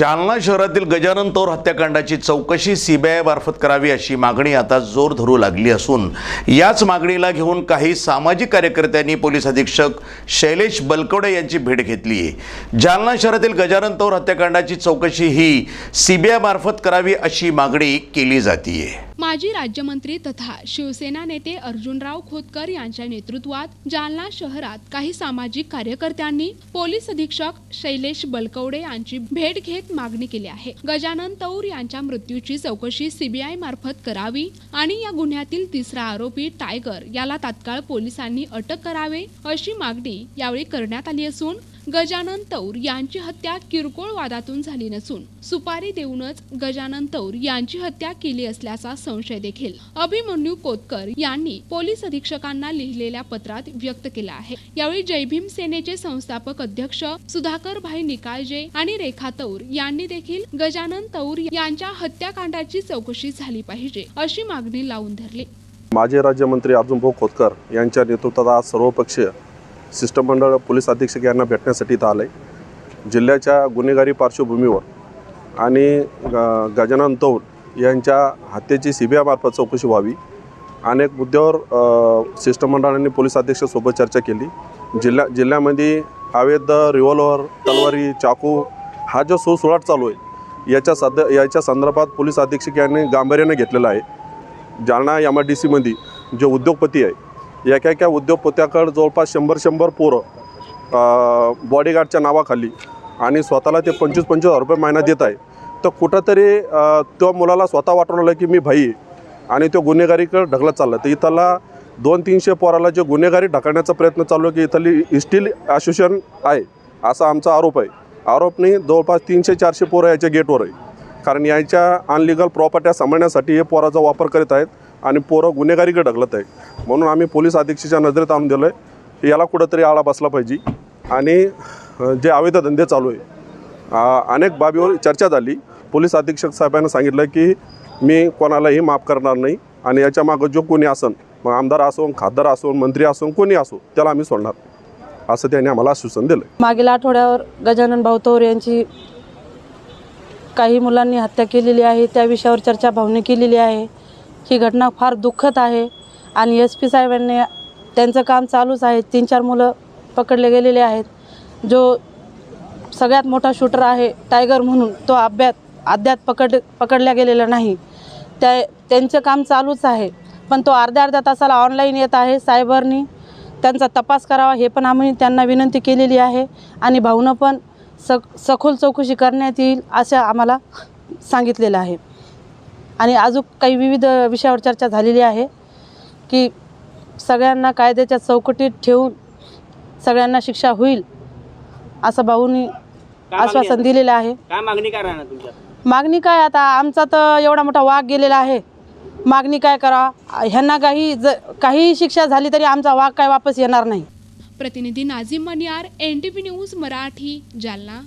जालना शहरातील गजानन तौर हत्याकांडाची चौकशी सीबीआय मार्फत करावी अशी मागणी आता जोर धरू लागली असून याच मागणीला घेऊन काही सामाजिक कार्यकर्त्यांनी पोलीस अधीक्षक शैलेश बलकवडे यांची भेट घेतली आहे। जालना शहरातील गजानन तौर हत्याकांडाची चौकशी ही सीबीआय मार्फत करावी अशी मागणी केली जाते। माजी राज्यमंत्री तथा शिवसेना नेते अर्जुनराव खोतकर यांच्या नेतृत्वात जालना शहरात काही सामाजिक कार्यकर्त्यांनी पोलीस अधीक्षक शैलेश बलकवडे यांची भेट घेत मागणी केली आहे। गजानन तौर यांच्या मृत्यूची चौकशी सीबीआय मार्फत करावी आणि या गुन्ह्यातील तिसरा आरोपी टायगर याला तात्काळ पोलिसांनी अटक करावे अशी मागणी यावेळी करण्यात आली असून गजानन तौर यांची हत्या किरकोळ वादातून झाली नसून सुपारी देऊनच गजानन तौर यांची हत्या केली असल्याचा संशय देखील अभिमन्यू कोतकर यांनी पोलीस अधीक्षकांना लिहिलेल्या पत्रात व्यक्त केला आहे। यावेळी जय भीम सेनेचे संस्थापक अध्यक्ष सुधाकर भाई निकाळजे आणि रेखा तौर यांनी देखील गजानन तौर यांच्या हत्याकांडाची चौकशी झाली पाहिजे अशी मागणी लावून धरली। माजी राज्यमंत्री अर्जुनभाऊ खोतकर यांच्या नेतृत्वात आज सर्वपक्षीय शिष्टमंडळ पोलीस अधीक्षक यांना भेटण्यासाठी इथं आले। जिल्ह्याच्या गुन्हेगारी पार्श्वभूमीवर आणि गजानन तौर यांच्या हत्येची सीबीआय मार्फत चौकशी व्हावी अनेक मुद्द्यावर शिष्टमंडळाने पोलीस अधीक्षकासोबत चर्चा केली। जिल्ह्यामध्ये अवैध रिव्हॉल्वर, तलवारी, चाकू हा जो सुळसुळाट चालू आहे याच्या संदर्भात पोलीस अधीक्षक यांनी गांभीर्याने घेतलेला आहे। जालना MIDC जे उद्योगपती आहे एका उद्योगपत्याकडे जवळपास 100 पोरं बॉडीगार्डच्या नावाखाली आणि स्वतःला ते 25,000 रुपये महिना देत आहे। तर कुठंतरी तो मुलाला स्वतः वाटवलं की मी भाई आणि तो गुन्हेगारीकडे ढकलत चालला। तर इथला 200-300 पोराला जे गुन्हेगारी ढकलण्याचा प्रयत्न चालू आहे की इथली स्टील असोसिएशन आहे असा आमचा आरोप आहे। आरोपनी जवळपास 300-400 पोरं याच्या गेटवर आहे, कारण याच्या अनलिगल प्रॉपर्ट्या सांभाळण्यासाठी हे पोराचा वापर करीत आहेत आणि पोरं गुन्हेगारीकडे ढकलत आहेत। म्हणून आम्ही पोलीस अधीक्षकाच्या नजरेत आणून दिलं आहे याला कुठंतरी आळा बसला पाहिजे आणि जे अवैध धंदे चालू आहे अनेक बाबीवर चर्चा झाली। पोलीस अधीक्षक साहेबांना सांगितलं की मी कोणालाही माफ करणार नाही आणि याच्या मागं जो कोणी असन, मग आमदार असो, खासदार असो, मंत्री असो, कोणी असो, त्याला आम्ही सोडणार असं त्यांनी आम्हाला आश्वासन दिलं। मागील आठवड्यावर गजानन भाऊ तौर यांची काही मुलांनी हत्या केलेली आहे, त्या विषयावर चर्चा भावनी केलेली आहे। ही घटना फार दुःखद आहे आणि SP साहेबांनी त्यांचं काम चालूच आहे। 3-4 मुलं पकडले गेलेले आहेत। जो सगळ्यात मोठा शूटर आहे टायगर म्हणून तो अद्याप पकडल्या गेलेला नाही। त्यांचं काम चालूच आहे, पण तो अर्ध्या तासाला ऑनलाईन येत आहे। सायबरनी त्यांचा तपास करावा हे पण आम्ही त्यांना विनंती केलेली आहे आणि भाऊनं पण सखोल चौकशी करण्यात येईल असं आम्हाला सांगितलेलं आहे। आणि अजून काही विविध विषयावर चर्चा झालेली आहे की सगळ्यांना कायद्याच्या चौकटीत ठेवून सगळ्यांना शिक्षा होईल असं भाऊंनी आश्वासन दिलेलं आहे। काय मागणी काय राहणार तुमच्या? मागणी काय, आता आमचा तर एवढा मोठा वाघ गेलेला आहे, मागणी काय करा, ह्यांना काही शिक्षा झाली तरी आमचा वाघ काय वापस येणार नाही। प्रतिनिधी नाझीम मनियार, NTV न्यूज मराठी, जालना।